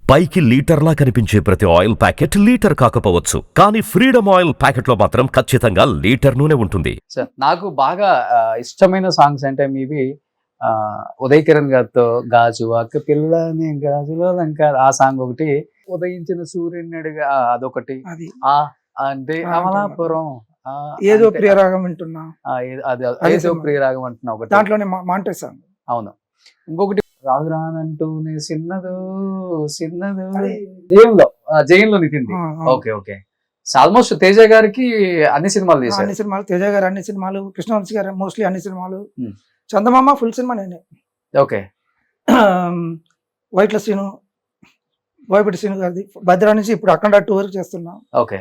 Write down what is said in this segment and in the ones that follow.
పైకి లీటర్లా కనిపించే ప్రతి ఆయిల్ ప్యాకెట్ లీటర్ కాకపోవచ్చు, కానీ ఫ్రీడమ్ ఆయిల్ ప్యాకెట్ లో మాత్రం ఖచ్చితంగా లీటర్ నూనె ఉంటుంది. సార్ నాకు బాగా ఇష్టమైన సాంగ్స్ అంటే మీవి ఉదయ్ కిరణ్ గారితో గాజు అక్క పిల్లని గాజులో లంక ఆ సాంగ్ ఒకటి, ఉదయించిన సూర్యుడిగా అదొకటి, అది ఆ అంటే అమలాపురం ఏదో ప్రియరాగం వింటున్నా, ఏదో ప్రియరాగం అంటున్నా ఒకటి, దాంట్లోనే మాంటే సాంగ్. అవును. ఇంకొకటి రాజు రానంటూనే చిన్నదో చిన్నదో జైన్లో నితింది. Okay okay. ఆల్మోస్ట్ తేజ గారికి అన్ని సినిమాలు చేశారు. అన్ని సినిమాలు తేజ గారు, అన్ని సినిమాలు కృష్ణవంశీ గారు మోస్ట్లీ అన్ని సినిమాలు, చందమామ ఫుల్ సినిమా నేనే. ఓకే. వైట్ల సీను, వైపటి సీను గారిది భద్రా నుంచి ఇప్పుడు అఖండ 2 వరకు చేస్తున్నా. ఓకే.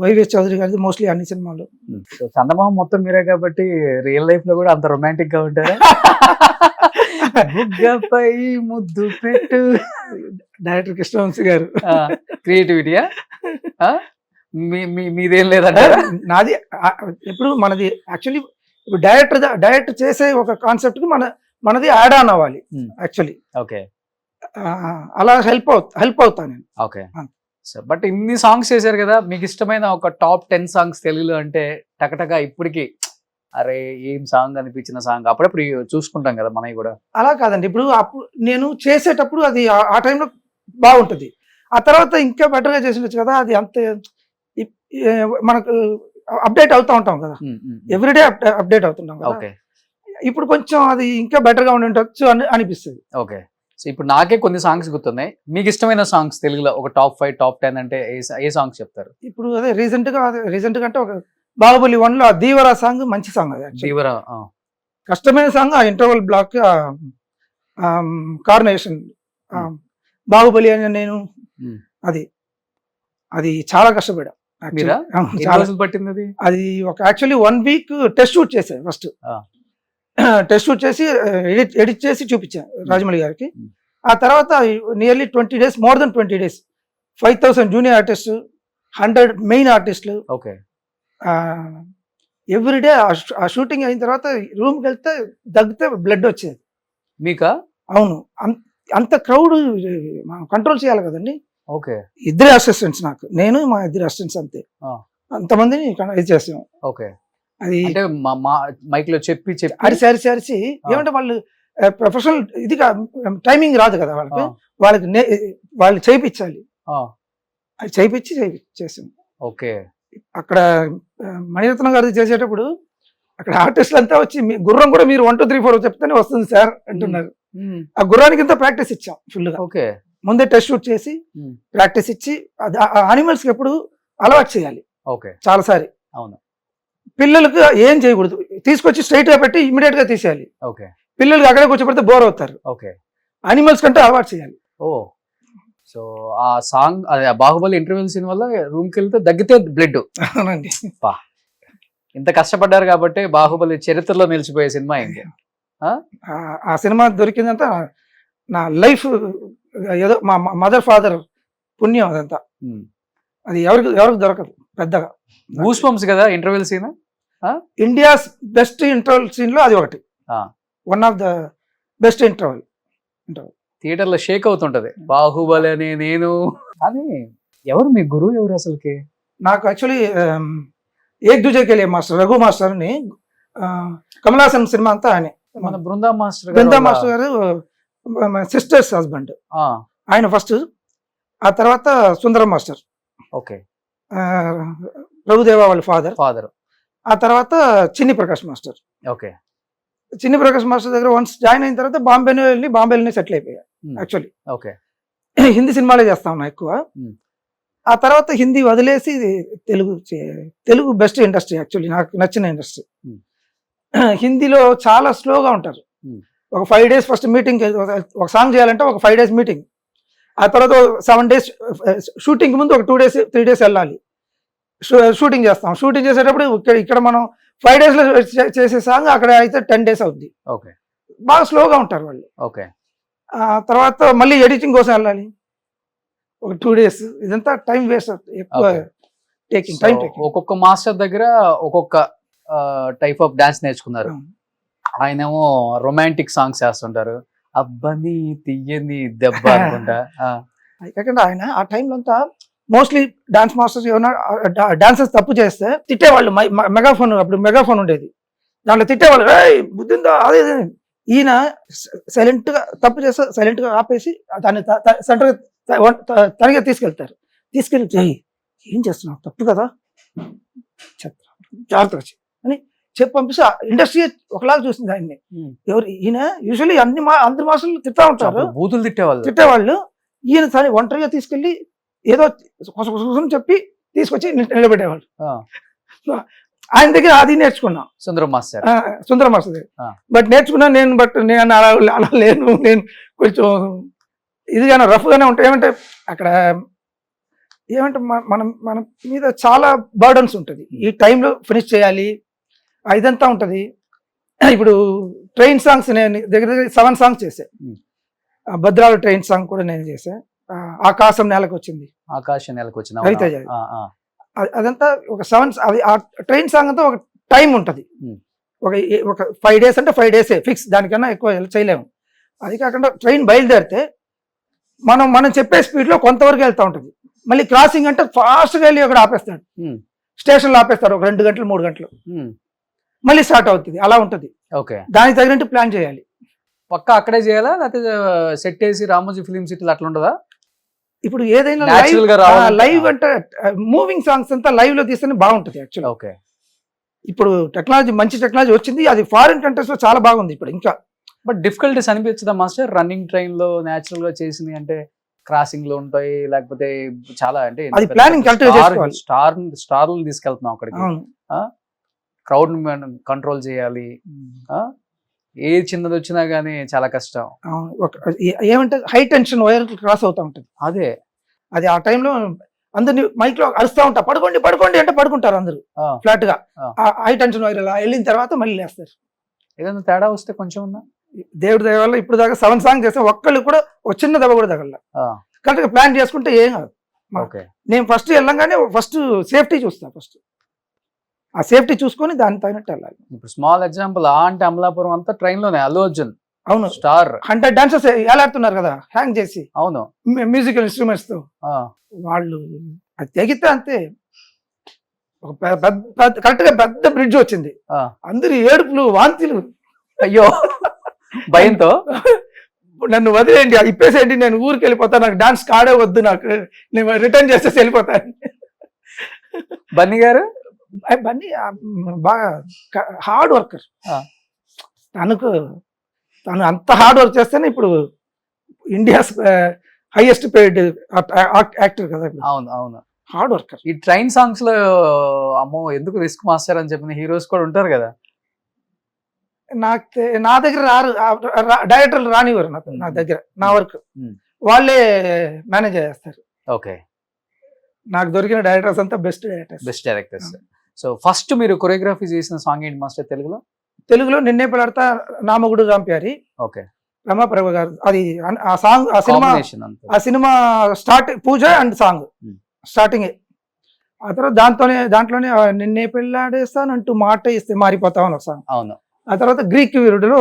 వైవిఎస్ చౌదరి గారిది మోస్ట్లీ అన్ని సినిమాలు. చందమామ మొత్తం మీరే కాబట్టి రియల్ లైఫ్ లో కూడా అంత రొమాంటిక్ గా ఉంటారా? బుగ్గపై ముద్దు పెట్టు, డైరెక్టర్ కృష్ణవంశీ గారు. క్రియేటివిటీయా మీదేం లేదంట? నాది ఇప్పుడు మనది యాక్చువల్లీ ఇప్పుడు డైరెక్ట్ చేసే ఒక కాన్సెప్ట్ కి మనది యాడ్ ఆన్ అవ్వాలి యాక్చువల్లీ. ఓకే. అలా హెల్ప్ అవుతాను నేను. ఓకే. బట్ ఇన్ని సాంగ్స్ చేశారు కదా, మీకు ఇష్టమైన ఒక టాప్ 10 సాంగ్స్ తెలుగులో అంటే టకటగా ఇప్పటికి అరే ఏం సాంగ్ అనిపించిన సాంగ్ అప్పుడప్పుడు చూసుకుంటాం కదా మనవి కూడా? అలా కాదండి, ఇప్పుడు నేను చేసేటప్పుడు అది ఆ టైంలో బాగుంటుంది, ఆ తర్వాత ఇంకా బెటర్గా చేసి కదా, అది అంతే మనకు అప్డేట్ అవుతూ ఉంటాం కదా, ఎవ్రీడే అప్డేట్ అవుతుంటాం కదా. ఓకే. ఇప్పుడు కొంచెం అది ఇంకా బెటర్గా ఉండి ఉండొచ్చు అని అనిపిస్తుంది. ఓకే. సో ఇప్పుడు నాకే కొన్ని సాంగ్స్ గుర్తున్నాయి. మీకు ఇష్టమైన సాంగ్స్ తెలుగులో ఒక టాప్ 5 టాప్ 10 అంటే ఏ సాంగ్స్ చెప్తారు? ఇప్పుడు అదే రీసెంట్ గా అంటే ఒక బాహుబలి 1 లో దీవరా సాంగ్ మంచి సాంగ్. అది దీవరా కష్టమైన సాంగ్, ఆ ఇంటర్వల్ బ్లాక్, కార్నేషన్, బాహుబలి అని నేను అది చాలా కష్టపడా. పట్టింది అది ఒక యాక్చువల్లీ 1 వీక్ టెస్ట్ షూట్ చేశాను. ఫస్ట్ టెస్ట్ షూట్ చేసి ఎడిట్ చేసి చూపించాను రాజమౌళి గారికి. ఆ తర్వాత nearly 20 days, more than 20 days, 5000 junior artist, 100 main ఆర్టిస్టులు. ఓకే. ఎవ్రీడే ఆ షూటింగ్ అయిన తర్వాత రూమ్కి వెళ్తే దగ్గితే బ్లడ్ వచ్చేది. మీకా? అవును, అంత క్రౌడ్ కంట్రోల్ చేయాలి కదండి. ఓకే. 2 అసిస్టెంట్స్, నాకు నేను మా 2 అసిస్టెంట్స్ అంతే, అంతమందిని ఇది చేసాం. ఓకే. అది మైక్ లో చెప్పి అరిసి ఏమంటే వాళ్ళు ప్రొఫెషనల్ ఇది టైమింగ్ రాదు కదా వాళ్ళకి వాళ్ళు చేయించాలి, అది చేయించి చేసాం. ఓకే. అక్కడ మణిరత్నం గారు చేసేటప్పుడు అక్కడ ఆర్టిస్టులు అంతా వచ్చి గుర్రం కూడా మీరు 1 2 3 4 చెప్తేనే వస్తుంది సార్ అంటున్నారు. ఆ గుర్రానికి ఇంత ప్రాక్టీస్ ఇచ్చాం ఫుల్ గా. ఓకే. ముందే టెస్ట్ షూట్ చేసి ప్రాక్టీస్ ఇచ్చి యానిమల్స్ కి ఎప్పుడు అలవాటు చేయాలి. ఓకే. చాలాసారి. అవును. పిల్లలకు ఏం చేయకూడదు, తీసుకొచ్చి స్ట్రైట్ గా పెట్టి ఇమీడియట్ గా తీసేయాలి. ఓకే. పిల్లలకి అక్కడే కూర్చోబెడితే బోర్ అవుతారు. ఓకే. యానిమల్స్ కంటే అలవాటు చేయాలి. ఓ, సో ఆ సాంగ్ బాహుబలి ఇంటర్వ్యూ సీన్ వల్ల రూమ్ కి వెళ్తే దగ్గితే బ్లడ్. అవునండి. ఇంత కష్టపడ్డారు కాబట్టి బాహుబలి చరిత్రలో నిలిచిపోయే సినిమా అయింది. ఆ సినిమా దొరికిందంతా నా లైఫ్ ఏదో మా మదర్ ఫాదర్ పుణ్యం అదంతా. అది ఎవరికి దొరకదు పెద్దగా. గూస్ బంప్స్ కదా interval scene, India's best interval scene లో అది ఒకటి, one of the best interval. Theatre లో షేక్ అవుతుంటది బాహుబలి అని. నేను కానీ ఎవరు మీ గురువు ఎవరు అసలుకి? నాకు యాక్చువల్లీ ఏక్ దూజే కే లియే మాస్టర్ రఘు మాస్టర్ అని, కమలాసన్ సినిమా అంతా ఆయన, మన బృందా మాస్టర్ గారు సిస్టర్స్ హస్బెండ్ ఆయన ఫస్ట్. ఆ తర్వాత సుందరం మాస్టర్, ఓకే, రఘుదేవా వాళ్ళ ఫాదర్. ఆ తర్వాత చిన్ని ప్రకాష్ మాస్టర్. ఓకే. చిన్ని ప్రకాష్ మాస్టర్ దగ్గర వన్స్ జాయిన్ అయిన తర్వాత బాంబేలోనే సెటిల్ అయిపోయా యాక్చువల్లీ. ఓకే. హిందీ సినిమాలే చేస్తా ఉన్నా ఎక్కువ. ఆ తర్వాత హిందీ వదిలేసి తెలుగు బెస్ట్ ఇండస్ట్రీ యాక్చువల్లీ, నాకు నచ్చిన ఇండస్ట్రీ. హిందీలో చాలా స్లోగా ఉంటారు. ఒక 5 days ఫస్ట్ మీటింగ్, ఒక సాంగ్ చేయాలంటే ఒక 5 days మీటింగ్, ఆ తర్వాత 7 days షూటింగ్ ముందు ఒక 2 days 3 days వెళ్ళాలి, షూటింగ్ చేస్తాం. షూటింగ్ చేసేటప్పుడు ఇక్కడ మనం 5 days లో చేసే సాంగ్ అక్కడ అయితే 10 days అవుద్ది. ఓకే. బాగా స్లోగా ఉంటారు వాళ్ళు. ఓకే. తర్వాత మళ్ళీ ఎడిటింగ్ కోసం వెళ్ళాలి ఒక 2 days. ఇదంతా టైం వేస్ట్ అవుతుంది, ఎక్కువ టైం. ఒక్కొక్క మాస్టర్ దగ్గర ఒక్కొక్క టైప్ ఆఫ్ డాన్స్ నేర్చుకున్నారు. ఆయనేమో రొమాంటిక్ సాంగ్స్ చేస్తుంటారు, అబ్బని తీయని దెబ్బ అనుకుంటా. అది కాకుండా ఆయన ఆ టైంలో అంతా మోస్ట్లీ డాన్స్ మాస్టర్స్ ఏమన్నా డాన్సర్స్ తప్పు చేస్తే తిట్టేవాళ్ళు. మెగాఫోన్, అప్పుడు మెగాఫోన్ ఉండేది, దాంట్లో తిట్టేవాళ్ళు, ఏయ్ బుద్ధిందా అదే ఇది అని. ఈయన సైలెంట్ గా తప్పు చేస్తే సైలెంట్ గా ఆపేసి దాన్ని సెంటర్ తనగా తీసుకెళ్ళి "ఏయ్, ఏం చేస్తున్నావు, తప్పు కదా, జాగ్రత్తగా వచ్చి" అని చెప్పి పంపిస్తే ఇండస్ట్రీ ఒకలాగా చూసింది ఆయన్ని. ఎవరు ఈయన యూజువల్లీ అందరి మాస్టర్లు తిట్టా ఉంటారు, బూతులు తిట్టేవాళ్ళు. ఈయన సరే ఒంటరిగా తీసుకెళ్లి ఏదో కోసం చెప్పి తీసుకొచ్చి నిలబెట్టేవాళ్ళు. ఆయన దగ్గర అది నేర్చుకున్నాం, సుందరం మాస్టర్. సుందర మాస్టర్ దగ్గర. బట్ నేర్చుకున్నాను నేను. బట్ నేను అలా లేను, నేను కొంచెం ఇదిగానే రఫ్ గానే ఉంటాయి. ఏమంటే అక్కడ ఏమంటే మన మీద చాలా బర్డన్స్ ఉంటుంది. ఈ టైంలో ఫినిష్ చేయాలి, ఇదంతా ఉంటుంది. ఇప్పుడు ట్రైన్ సాంగ్స్ నేను దగ్గర 7 సాంగ్స్ చేశాను. భద్రాలు ట్రైన్ సాంగ్ కూడా నేను చేశాను. ఆకాశం నేలకు వచ్చింది, ఆకాశం నెలకు వచ్చిన రవితేజ. అదంతా ఒక 7, అది ఆ ట్రైన్ సాంగ్ అంతా ఒక టైం ఉంటుంది. ఒక 5 days అంటే 5 days ఫిక్స్, దానికన్నా ఎక్కువ చేయలేము. అది కాకుండా ట్రైన్ బయలుదేరితే మనం చెప్పే స్పీడ్ లో కొంతవరకు వెళ్తూ ఉంటుంది. మళ్ళీ క్రాసింగ్ అంటే ఫాస్ట్గా వెళ్ళి అక్కడ ఆపేస్తాడు, స్టేషన్లో ఆపేస్తాడు ఒక 2 గంటలు 3 గంటలు, మళ్ళీ స్టార్ట్ అవుతుంది. అలా ఉంటుంది. ఓకే, దానికి తగినట్టు ప్లాన్ చేయాలి. పక్క అక్కడే చేయాలా, లేకపోతే సెట్ వేసి రామోజీ ఫిలిం సిటీలో అట్లా ఉండదా? ఇప్పుడు ఏదైనా Natural గా రావాలంటే- లైవ్ అంటే మూవింగ్ సాంగ్స్ అంతా లైవ్ లో తీస్తేనే బాగుంటుంది యాక్చువల్లీ. ఓకే, ఇప్పుడు మంచి టెక్నాలజీ వచ్చింది, అది ఫారిన్ కంట్రీస్ లో చాలా బాగుంది ఇప్పుడు. ఇంకా బట్ డిఫికల్టీస్ అనిపించదా మాస్టర్? రన్నింగ్ ట్రైన్ లో న్యాచురల్ గా చేసింది అంటే క్రాసింగ్ లో ఉంటాయి, లేకపోతే చాలా అంటే అది ప్లానింగ్ కరెక్ట్ గా చేసుకోవాలి. స్టార్లు తీసుకెళ్తున్నాం అక్కడికి, క్రౌడ్ కంట్రోల్ చేయాలి. ఏ చిన్నది వచ్చినా గానీ చాలా కష్టం. ఏమంటే హై టెన్షన్ వైర్ క్రాస్ అవుతా ఉంటుంది. అది ఆ టైంలో అందరినీ మైక్ లో అరుస్తూ ఉంటా, పడుకోండి పడుకోండి అంటే పడుకుంటారు అందరు ఫ్లాట్ గా. హై టెన్షన్ వైర్ అలా వెళ్ళిన తర్వాత మళ్ళీ లేస్తారు. ఏదైనా తేడా వస్తే కొంచెం ఉన్నా దేవుడి దయ వల్ల ఇప్పుడు దాకా 7 సాంగ్ చేస్తే ఒక్కళ్ళు కూడా ఒక చిన్న దెబ్బ కూడా తగల. కరెక్ట్ గా ప్లాన్ చేసుకుంటే ఏం కాదు. నేను ఫస్ట్ వెళ్ళంగానే ఫస్ట్ సేఫ్టీ చూస్తా, ఫస్ట్ ఆ సేఫ్టీ చూసుకొని దాని తగినట్టు వెళ్ళాలి. ఇప్పుడు స్మాల్ ఎగ్జాంపుల్, అంటే అమలాపురం అంతా ట్రైన్ లోనే అల్లు అర్జున్, అవును, స్టార్ 100 డాన్సర్స్ ఎలాడుతున్నారు కదా హ్యాంగ్ చేసి, అవును, మ్యూజికల్ ఇన్స్ట్రుమెంట్స్ తో. వాళ్ళు అది తెగితే అంతే. ఒక కరెక్ట్ గా పెద్ద బ్రిడ్జ్ వచ్చింది, అందరు ఏడుపులు వాంతిలు, అయ్యో భయంతో నన్ను వదిలేయండి, ఇప్పేసేయండి, నేను ఊరికి వెళ్ళిపోతాను, నాకు డాన్స్ కాడే వద్దు, నాకు నేను రిటర్న్ చేసేసి వెళ్ళిపోతాను. బన్నీ గారు బన్నీ బాగా హార్డ్ వర్కర్. తను అంత హార్డ్ వర్క్ చేస్తేనే ఇప్పుడు ఇండియాస్ హైయెస్ట్ పెయిడ్ యాక్టర్ కదా. అవును అవును, హార్డ్ వర్కర్. ఈ ట్రైన్ సాంగ్స్ లో అమ్మో ఎందుకు రిస్క్ మాస్టర్ అని చెప్పిన హీరోస్ కూడా ఉంటారు కదా. నా దగ్గర రారు డైరెక్టర్లు, రానివారు నా దగ్గర. నా వర్క్ వాళ్ళే మేనేజ్ చేస్తారు. ఓకే, నాకు దొరికిన డైరెక్టర్స్ అంతా బెస్ట్ డైరెక్టర్స్. సో ఫస్ట్ మీరు కొరియోగ్రఫీ చేసిన సాంగ్ ఏంటి మాస్టర్ తెలుగులో? నిన్నే పిల్లాడతా, నా మొగుడు రాంప్యారి. ఓకే, రమాప్రభ గారు. అది ఆ సాంగ్, ఆ cinema start puja and song starting. ఆ తర్వాత దాంట్లోనే నిన్నే పెళ్ళాడేస్తానంటూ మాట ఇస్తే మారిపోతావు అని ఒక సాంగ్. అవును. ఆ తర్వాత గ్రీక్ వీరుడులో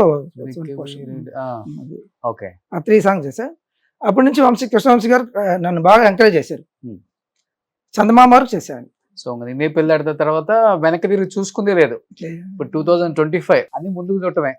ఓకే, ఆ 3 సాంగ్స్ చేశా. అప్పటి నుంచి కృష్ణవంశీ గారు నన్ను బాగా ఎంకరేజ్ చేశారు. చందమామ వరకు చేశాను. సో నిన్నే పెళ్ళాడిన తర్వాత వెనక్కి తిరిగి చూసుకుందే లేదు. ఇప్పుడు 2025 అన్ని ముందుకు చూడటమే.